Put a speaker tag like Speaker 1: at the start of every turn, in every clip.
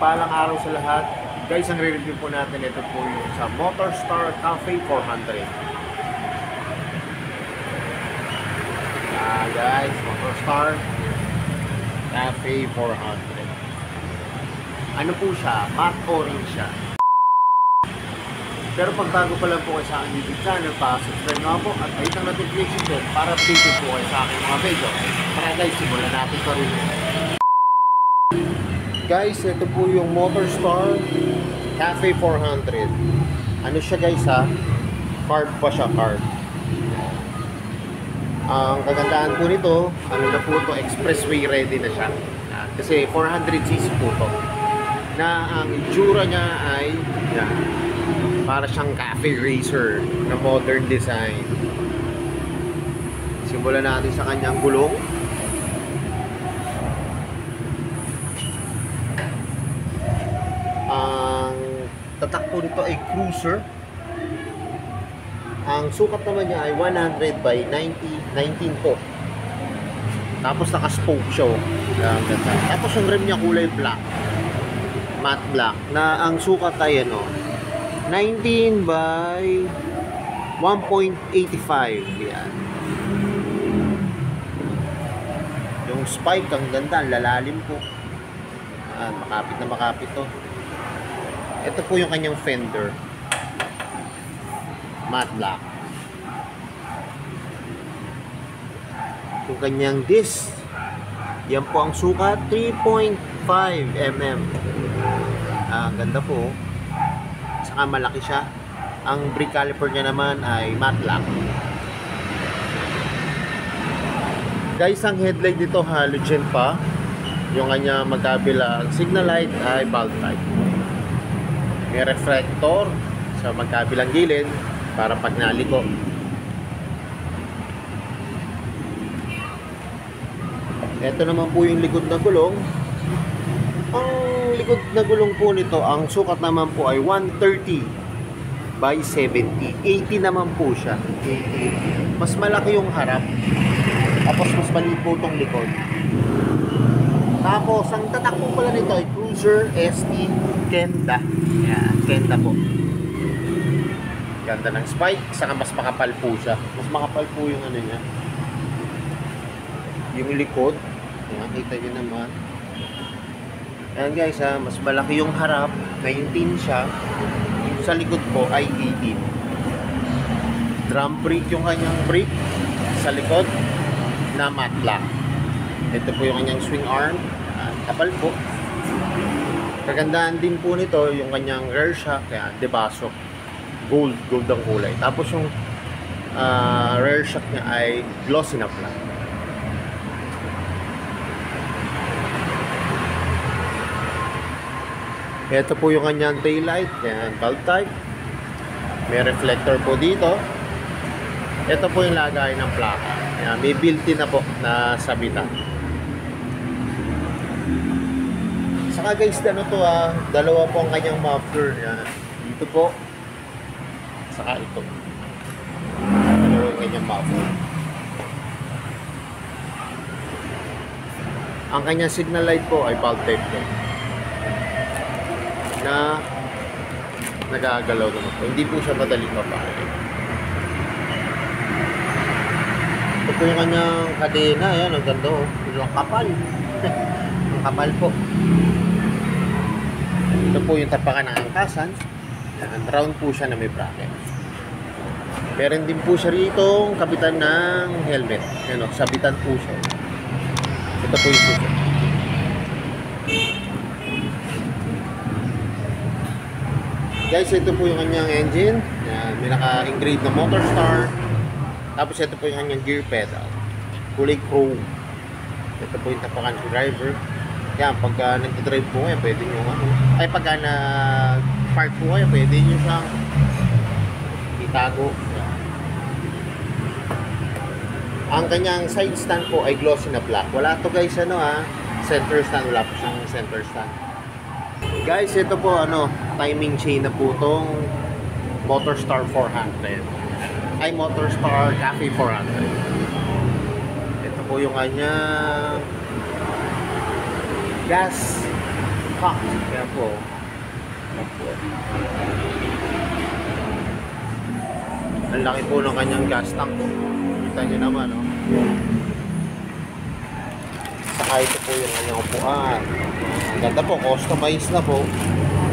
Speaker 1: Mapagpalang araw sa lahat. Guys, ang re-review po natin ito po yung sa Motorstar Cafe 400. Guys, Motorstar Cafe 400. Ano po siya? Matte orange siya. Pero pag bago pa lang po kayo sa aking YouTube channel, pa-subscribe nga po at hit ang notification bell para updated po kayo sa aking mga video. Tara guys, simulan natin ito rin. Guys, ito po yung Motorstar Cafe 400. Ano siya guys ha? Card pa siya, card. Ang kagandahan po nito, ano na po ito, expressway ready na siya. Kasi 400cc po ito. Na ang itsura niya ay yan, para siyang cafe racer na modern design. Simulan natin sa kanyang gulong. Ang tatak po nito ay cruiser. Ang sukat naman niya ay 100 by 19 po. Tapos naka-spoke siya. Tapos yung rim niya kulay black, matte black, na ang sukat ay ano, 19 by 1.85. Yan. Yung spike, ang ganda, lalalim po. Makapit na makapit to. Ito po yung kanyang fender, matte black. Yung kanyang disc, yan po ang sukat, 3.5 mm. Ang ganda po. Saka malaki siya. Ang brake caliper niya naman ay matte black. Guys, ang headlight dito halogen pa. Yung kanya magkabilang signal light ay bulb type. May reflector sa magkabilang gilid para pag naliko. Ito naman po yung likod na gulong. Ang likod na gulong po nito, ang sukat naman po ay 130 by 70. 80 naman po siya. 80. Mas malaki yung harap. Tapos mas maliit po itong likod. Tapos ang tatak po pala nito ay Cruiser ST Kenda. Yan, Kenda po. Ganda ng spike. Saka mas makapal po siya. Mas makapal po yung ano niya, yung likod. Yan, kita nyo naman. Ayan guys ha, mas malaki yung harap, 19 siya. Yung sa likod po ay 18. Drum brake yung kanyang brake sa likod na matte black. Ito po yung kanyang swing arm, kapal po. Kagandahan din po nito yung kanyang rear shock, kaya debaso, gold ang kulay. Tapos yung rear shock niya ay glossy na black. Ito po yung kanyang taillight, yan, bulb type. May reflector po dito. Ito po yung lagay ng plaka. Yan, may built-in na po na sabitan. Saka guys, ano to dalawa po ang kanyang muffler. Yan. Dito po. Saka ito. Dalawa yung kanyang muffler. Ang kanyang signal light po ay bulb type po, na nagagalaw naman po. Hindi po siya madaling mapahali. Ito po yung kanyang kadena. Ayan, ang ganda oh. Ito ang kapal. Ang kapal po. Ito po yung tapakan ng angkasan. Ayan, round po siya na may bracket. Meron din po siya rito kapitan ng helmet. Ayan, sabitan po siya. Ito po yung susunod. Guys, ito po yung kanyang engine. Yan, may naka-engrave na Motorstar. Tapos ito po yung kanyang gear pedal, kulay chrome. Ito po yung tapakan ng driver. Yan, pagka nag-drive po kayo, pwede nyo ay pagka nag-park po kayo, pwede nyo siyang itago. Yan. Ang kanyang side stand po ay glossy na black. Wala to guys, center stand. Wala po siyang center stand. Guys, ito po timing chain na po tong Motorstar 400. Ay, Motorstar Cafe 400. Ito po yung kanya gas compact. Kaya po. Ayan po. Ang laki po ng kanyang gas tank. Kita nyo naman, no? Saka ito po yung kanyang upuan. Ang ganda po, customized na po.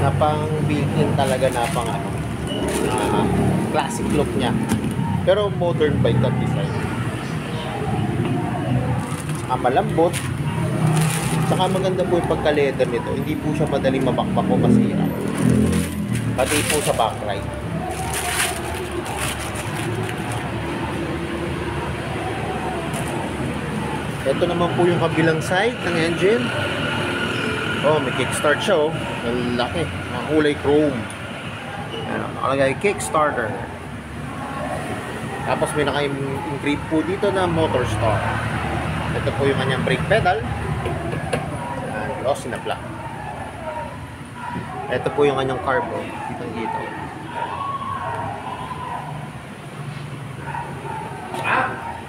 Speaker 1: Na pang built-in talaga na pang ano, classic look niya. Pero modern bike that design. Malambot. Saka maganda po yung pagka-leather nito. Hindi po siya madaling mabakbak o masira. Pati po sa backride. Ito naman po yung kabilang side ng engine. Oh, may kickstart siya, oh. Ang laki. Ang kulay chrome. Ayan, nakalagay Kickstarter. Tapos may naka-engrave po dito na motor start. Ito po yung kanyang brake pedal. Ayan, glossy na black. Ito po yung kanyang carb, oh. Dito.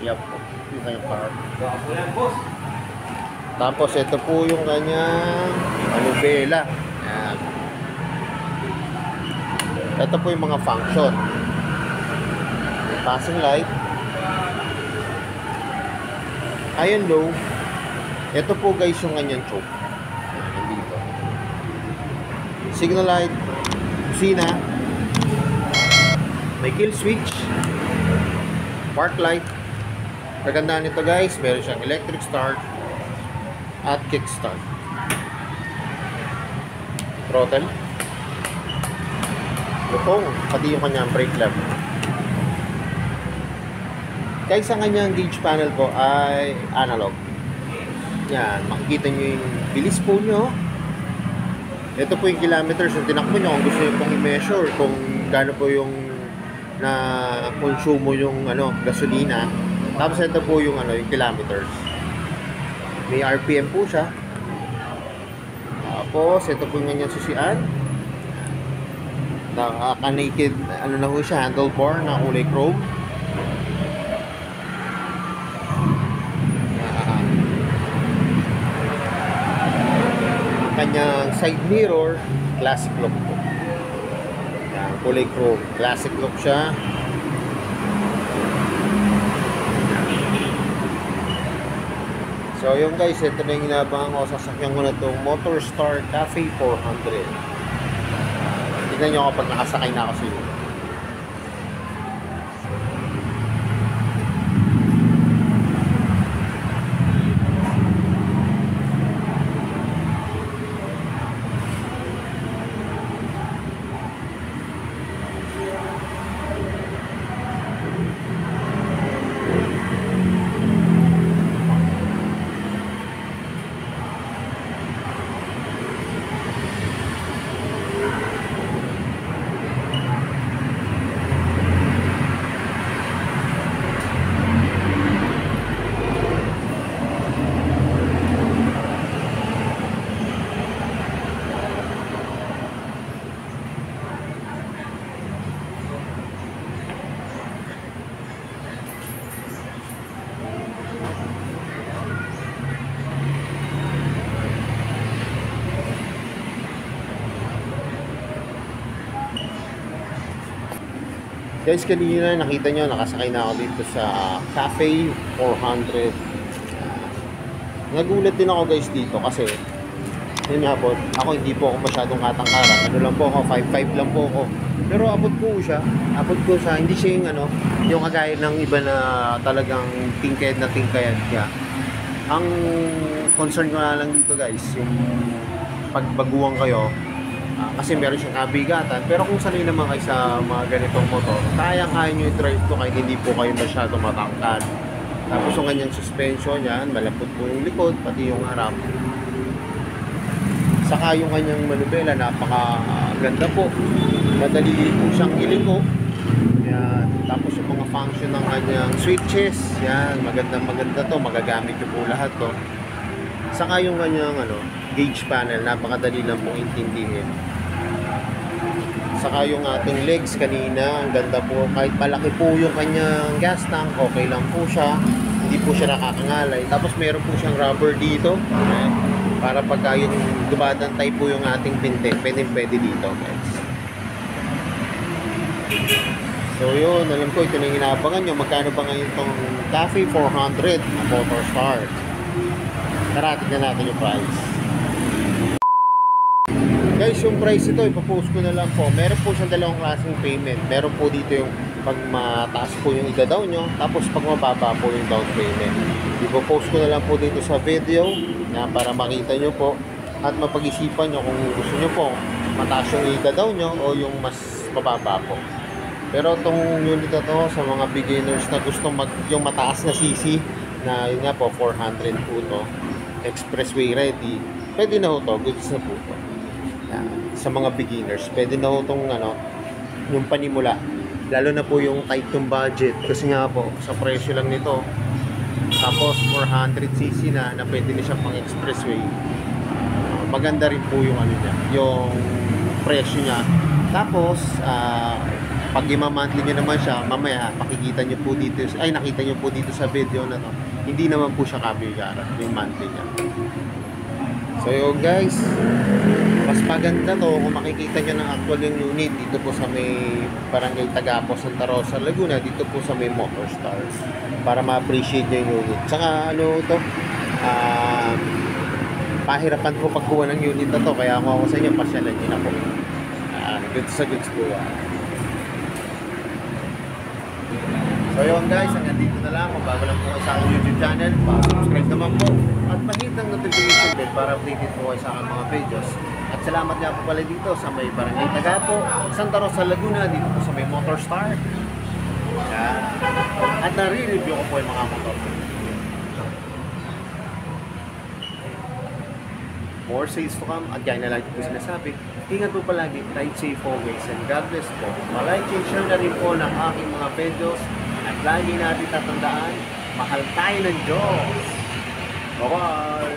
Speaker 1: Yup. Yung kanyang carb. Tapos ito po yung kanyang manubela. Ayan. Ito po yung mga function. Passing light. High and low. Ito po guys yung kanyang choke. Ayan, dito. Signal light. Busina. May kill switch. Park light. Kagandaan nito guys, meron siyang electric start at kickstart. Throttle. Lutong, pati yung kanyang brake lever. Guys, ang kanyang gauge panel po ay analog. Yan, makikita nyo yung bilis po nyo. Ito po yung kilometers yung tinakbo nyo kung gusto nyo pong i-measure kung gaano po yung na konsumo yung gasolina. Tapos ito po yung yung kilometers. May RPM po siya. Tapos ito po yung kanyang susian. Naka-naked na po siya, handlebar na kulay chrome. Kanyang side mirror, classic look po. Yan, kulay chrome, classic look siya. So yung guys, ito na yung inabangan ko. Sasakyan ko na itong Motorstar Cafe 400. Tignan nyo kapag nakasakay na ako sa iyo. Guys, kanina nakita nyo, nakasakay na ako dito sa Cafe 400. Nagulat din ako guys dito kasi yun nga po, ako hindi po ako masyadong katangkaran. Ano lang po ako, 5'5 lang po ako. Pero abot ko siya, hindi siya yung yung kagaya ng iba na talagang tingkayad na tingkayad siya. Ang concern ko na lang dito guys, yung pagbaguhan kayo, kasi meron siyang kabigatan. Pero kung sanay naman kayo sa mga ganitong motor, kaya-kaya nyo i-drive to kahit hindi po kayo masyado matangkad. Tapos yung kanyang suspension yan, malapot po yung likod, pati yung harap. Saka yung kanyang manubela, napakaganda po. Madali po siyang iliko. Yan. Tapos yung mga function ng kanyang switches, yan, maganda to, magagamit nyo po lahat to. Saka yung kanyang gauge panel, napakadali lang pong intindihin. Saka yung ating legs kanina, ang ganda po. Kahit malaki po yung kanyang gas tank, okay lang po siya. Hindi po siya nakakangalay. Tapos meron po siyang rubber dito. Para pagka yung dumadantay po yung ating binte, pwede dito guys. So yun, alam ko ito na yung inaabangan nyo. Magkano ba ngayon itong Cafe 400 na Motor Start? Tara, tignan natin yung price. Guys, yung price ito, ipapost ko na lang po. Meron po siyang dalawang klaseng payment. Meron po dito yung pag mataas po yung ida-down nyo, tapos pag mababa po yung down payment. Ipapost ko na lang po dito sa video na para makita nyo po at mapag-isipan nyo kung gusto nyo po mataas yung ida-down nyo o yung mas mababa po. Pero itong unit na to sa mga beginners na gusto yung mataas na CC na yun nga po 400 po to, expressway ready, pwede na ho to, goods na po to. Sa mga beginners, pwede na ho itong yung panimula, lalo na po yung tight yung budget kasi nga po sa presyo lang nito, tapos 400cc na pwede na siya pang expressway. Maganda rin po yung niya, yung presyo niya. Tapos pag i-monthly nyo naman siya, mamaya makikita nyo po dito, nakita nyo po dito sa video na to, hindi naman po siya kabigaran yung monthly niya. So yun guys, mas maganda to kung makikita nyo ng actual yung unit dito po sa may Barangay Tagapo, Santa Rosa, Laguna, dito po sa may Motor Stars, para ma-appreciate nyo yung unit. Tsaka pahirapan po pagkuha ng unit na to, kaya ako sa inyo, pasyalan nyo na po. Goods sa goods po. So yun guys, hanggang dito na lang. Kung bago lang po kayo sa aking YouTube channel, subscribe naman po at mahit ng notification bell para updated po kayo sa aking mga videos. At salamat nga po pala dito sa may Barangay Tagapo, Santa Rosa, Laguna, dito po sa may Motor Start. At nare-review ko po yung mga motor. More sales to come, at gaya na lagi po sinasabi, ingat po palagi, ride safe always, and God bless po. Malike and share na rin po ng aking mga videos. At lagi natin tatandaan, mahal tayo ng Diyos. Bye-bye!